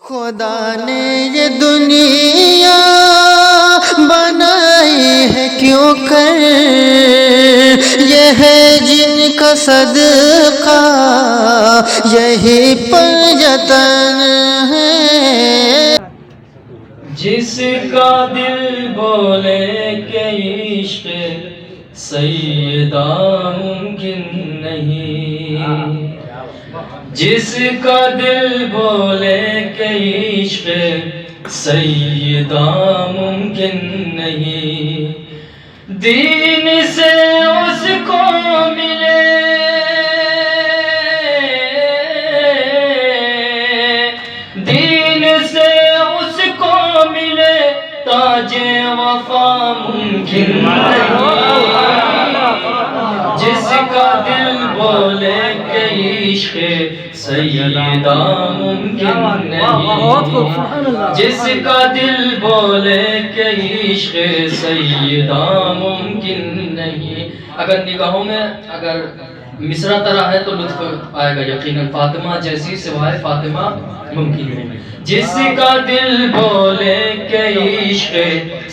خدا نے یہ دنیا بنائی ہے کیوں کر، یہ ہے جن کا صدقہ یہی پنجتن ہے۔ جس کا دل بولے کہ عشق سیدہ ممکن نہیں، جس کا دل بولے کہ عشق سیدہ ممکن نہیں، دین سے اس کو ملے دین سے اس کو ملے تاج وفا ممکن نہیں، جس کا دل بولے کہ عشق سیدہ ممکن نہیں، جس کا دل بولے کہ عشق سیدہ ممکن نہیں۔ اگر نگاہوں میں اگر مصرع طرح ہے تو لطف آئے گا یقیناً، فاطمہ جیسی سوائے فاطمہ ممکن نہیں، جس کا دل بولے کہ عشق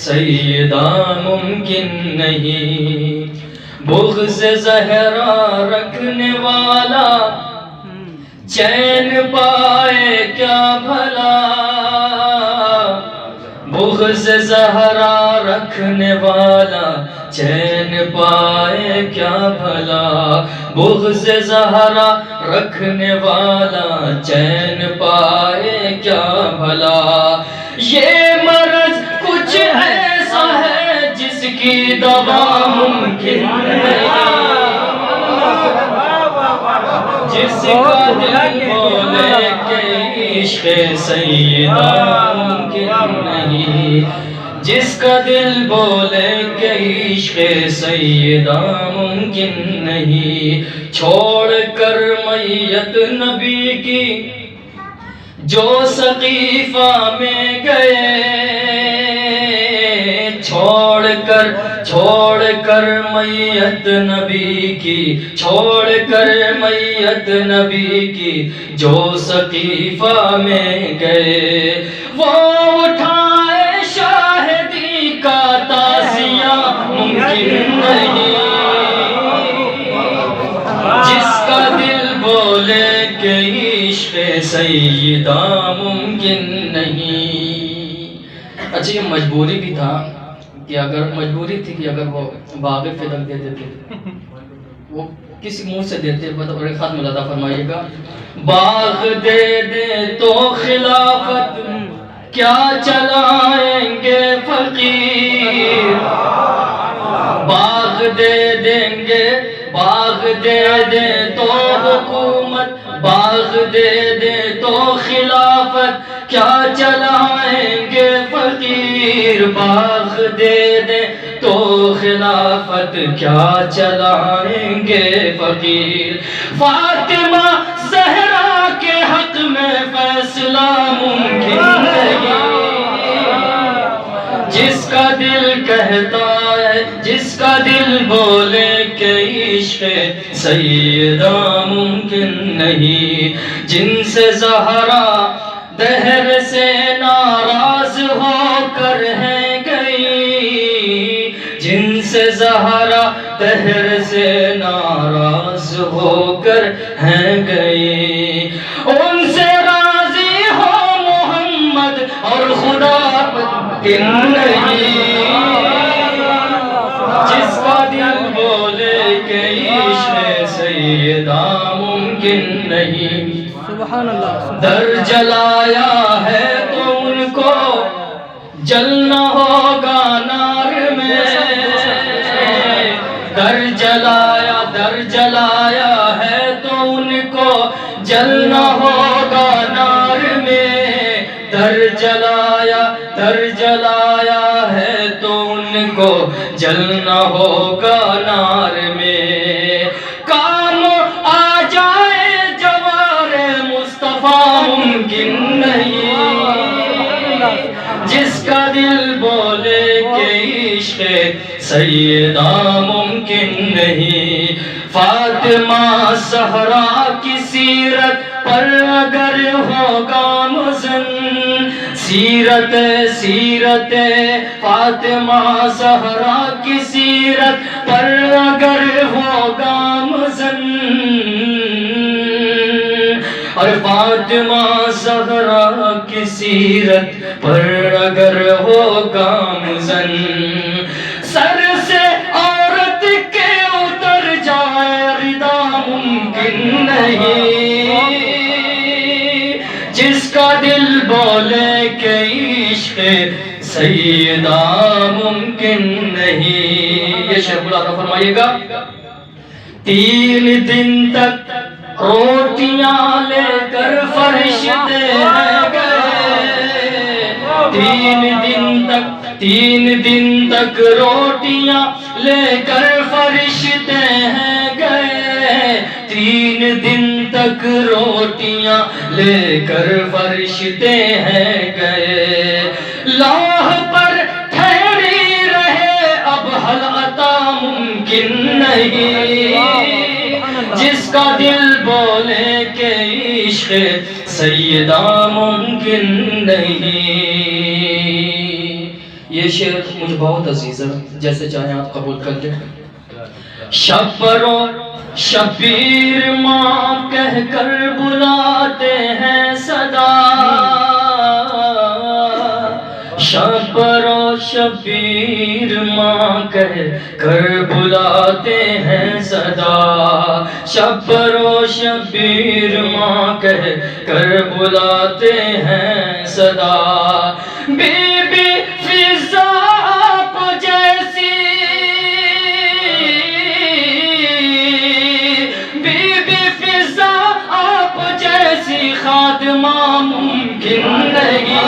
سیدہ ممکن نہیں، بغض زہرا رکھنے والا چین پائے کیا بھلا، بغض زہرا رکھنے والا چین پائے کیا بھلا، بغض زہرا رکھنے والا چین پائے کیا بھلا، یہ مرض کچھ ایسا ہے جس کی دوا ممکن نہیں، جس کا دل بولے کہ عشق سیدہ ممکن نہیں، جس کا دل بولے کہ عشق سیدہ ممکن نہیں، چھوڑ کر میت نبی کی جو سقیفہ میں گئے، چھوڑ کر میت نبی کی، چھوڑ کر میت نبی کی جو سقیفہ میں گئے، وہ اٹھائے شاہدی کا تعزیہ ممکن نہیں، جس کا دل بولے کہ عشق سیدہ ممکن نہیں۔ اچھا یہ مجبوری بھی تھا کہ اگر مجبوری تھی کہ اگر وہ باغ فدق دے دیتے وہ کسی منہ سے دیتے، اور ایک خط ملاتا فرمائیے گا، باغ دے دے تو خلافت کیا چلائیں گے فقیر، باغ دے دیں گے، باغ دے دے تو حکومت، باغ دے دے تو خلافت کیا چلائیں گے فقیر، باغ دے دے تو خلافت کیا چلائیں گے فقیر، فاطمہ زہرا کے حق میں فیصلہ ممکن نہیں، جس کا دل کہتا ہے، جس کا دل بولے کہ عشق سیدہ ممکن نہیں، جن سے زہرا دہر سے ناراض ہو کر ہے گئی، جن سے زہرا دہر سے ناراض ہو کر ہے گئی، ان سے راضی ہو محمد اور خدا ممکن نہیں، جس کا دل بولے کہ عشق سیدہ ممکن نہیں، سبحان اللہ، در جلایا ہے تو ان کو جلنا ہوگا نار میں، در جلایا ہے تو ان کو جلنا ہوگا نار میں، در جلایا ہے تو ان کو جلنا ہوگا نار میں، کام آ جائے جوار مصطفیٰ ممکن نہیں، جس کا دل بولے کہ عشق سیدہ ممکن نہیں، فاطمہ زہرا کی سیرت پر اگر ہوگا مزن سیرت سیرت فاطمہ زہرا کی سیرت پر اگر ہو گامزن، اور فاطمہ زہرا کی سیرت پر اگر ہو گامزن، سر سے عورت کے اتر جائے ردا ممکن نہیں، جس کا دل بولے کہ عشق سیدہ ممکن نہیں۔ یہ شعر ملاحظہ فرمائیے گا۔ 3 دن تک روٹیاں لے کر فرشتے ہیں گئے، 3 دن تک روٹیاں لے کر فرشتے ہیں گئے، 3 دن تک روٹیاں لے کر فرشتے ہیں گئے، لوح پر ٹھہری رہے اب حل عطا ممکن نہیں، جس کا دل بولے کہ عشق سیدہ ممکن نہیں۔ یہ شعر مجھے بہت عزیز ہے، جیسے چاہیں آپ قبول کر لیں۔ شب برو شبیر ماں کہہ کر بلاتے ہیں صدا، شب برو شبیر ماں کہہ کر بلاتے ہیں صدا، شب برو شبیر ماں کہہ کر بلاتے ہیں صدا، بی بی فضا آپ جیسی، بی بی فضا آپ جیسی خادمہ ممکن نہیں،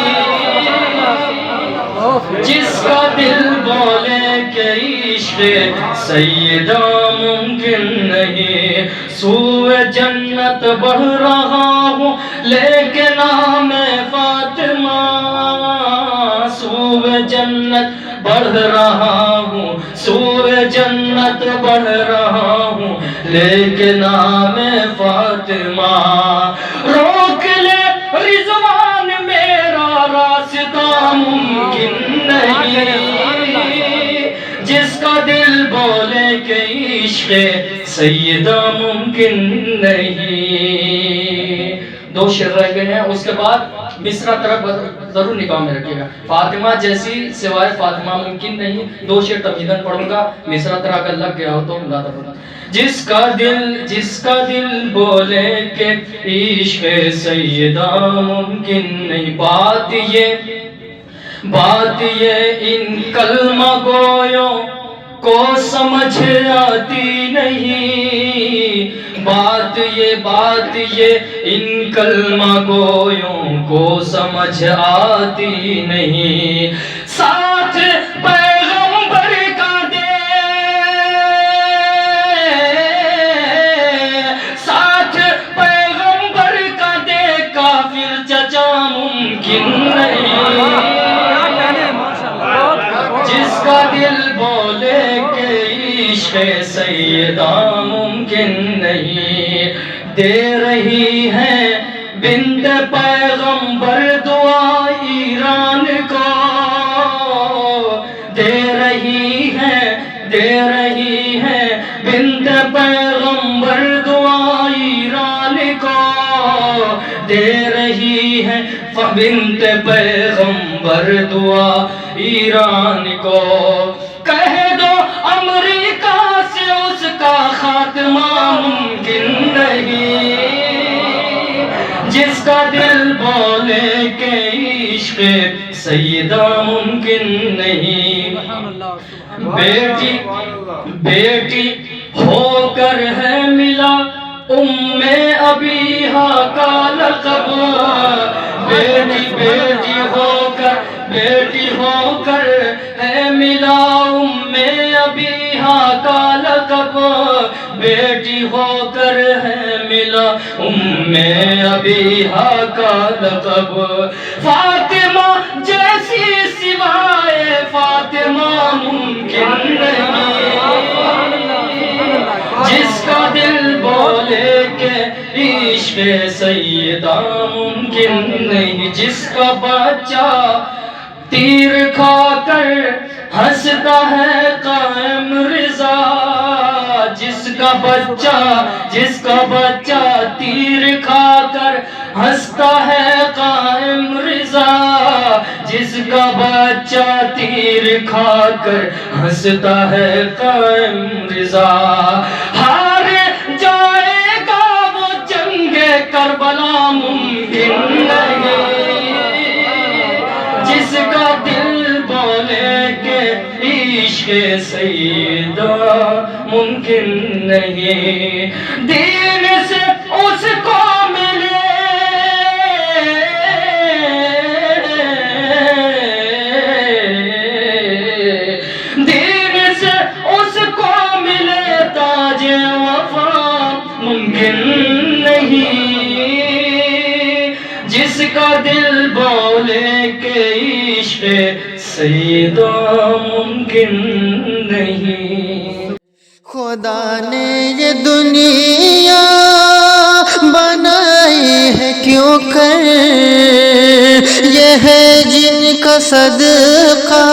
جس کا دل بولے کہ عشق سیدہ ممکن نہیں، سوئے جنت بڑھ رہا ہوں لیکن نام فاطمہ، سوئے جنت بڑھ رہا ہوں، سوئے جنت بڑھ رہا ہوں لیکن نام فاطمہ، روک لے رضوان میرا راستہ ممکن نہیں، جس کا دل بولے کہ عشق سیدہ ممکن نہیں۔ 2 شعر رہ گئے ہیں، اس کے بعد مصرع طرف ضرور نگاہ میں رکھیے گا۔ فاطمہ جیسی سوائے فاطمہ ممکن نہیں، 2 شعر تمہیداً پڑھوں گا، مصرع طرح اگر لگ گیا ہو تو ملاحظہ فرمائیں۔ جس کا دل بولے کہ عشق سیدہ ممکن نہیں، بات یہ ان کلمہ گویوں کو سمجھ آتی نہیں، بات یہ ان کلمہ گویوں کو سمجھ آتی نہیں، ساتھ پیغمبر کا دے، ساتھ پیغمبر کا دے کافر چچا ممکن نہیں، جس کا دل بولے کہ عشق سیدہ ممکن نہیں، دے رہی ہے بنت پیغمبر دعا ایران کو، دے رہی ہے بنت پیغمبر دعا ایران کو، دے رہی ہے بنت پیغمبر دعا ایران کو، کہہ دو امریکہ سے اس کا خاتمہ ممکن نہیں، جس کا دل بولے کہ عشق سیدہ ممکن نہیں، بیٹی ہو کر ہے ملا ابیہا کا لقب، بیٹی ہو کر ہے ملا ابیہا کا لقب، بیٹی ہو کر ہے ملا ابیہا کا لقب، فاطمہ جیسی سوائے فاطمہ ممکن نہیں، جس کا دل بولے کہ عشق سیدہ ممکن نہیں، جس کا بچہ تیر کھا کر ہنستا ہے قائم رضا، جس کا بچہ تیر کھا کر ہنستا ہے قائم رضا، جس کا بچہ تیر کھا کر ہنستا ہے قائم رضا، ہار جائے گا وہ جنگ کربلا ممکن نہیں، جس کا دل بولے کہ عشق سیدہ ممکن نہیں، دین سے اس کو ملے دین سے اس کو ملے تاج وفا ممکن نہیں، جس کا دل بولے کہ عشق سیدہ ممکن نہیں۔ خدا نے یہ دنیا بنائی ہے کیوں کر، یہ ہے جن کا صدقہ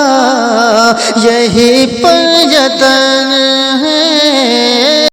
یہی پر یتن ہے۔